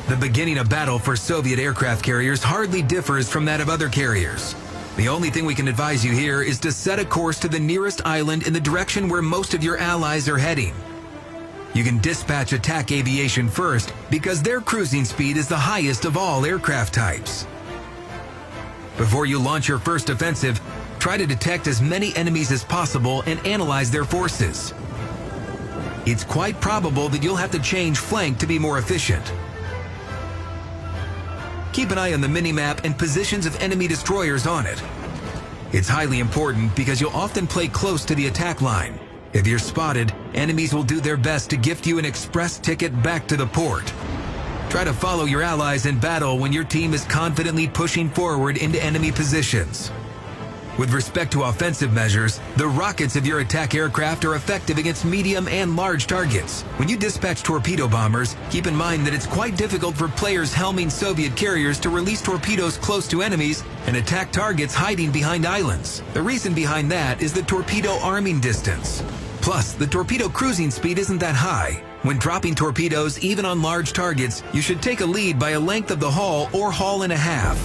The beginning of battle for Soviet aircraft carriers hardly differs from that of other carriers. The only thing we can advise you here is to set a course to the nearest island in the direction where most of your allies are heading. You can dispatch attack aviation first because their cruising speed is the highest of all aircraft types. Before you launch your first offensive, try to detect as many enemies as possible and analyze their forces. It's quite probable that you'll have to change flank to be more efficient. Keep an eye on the minimap and positions of enemy destroyers on it. It's highly important because you'll often play close to the attack line. If you're spotted, enemies will do their best to gift you an express ticket back to the port. Try to follow your allies in battle when your team is confidently pushing forward into enemy positions. With respect to offensive measures, the rockets of your attack aircraft are effective against medium and large targets. When you dispatch torpedo bombers, keep in mind that it's quite difficult for players helming Soviet carriers to release torpedoes close to enemies and attack targets hiding behind islands. The reason behind that is the torpedo arming distance. Plus, the torpedo cruising speed isn't that high. When dropping torpedoes, even on large targets, you should take a lead by a length of the hull or hull and a half.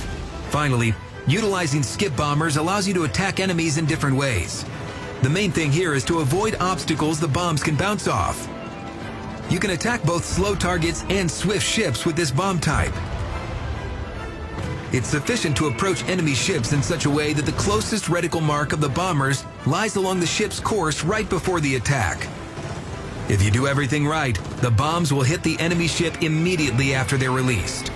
Finally, utilizing skip bombers allows you to attack enemies in different ways. The main thing here is to avoid obstacles the bombs can bounce off. You can attack both slow targets and swift ships with this bomb type. It's sufficient to approach enemy ships in such a way that the closest reticle mark of the bombers lies along the ship's course right before the attack. If you do everything right, the bombs will hit the enemy ship immediately after they're released.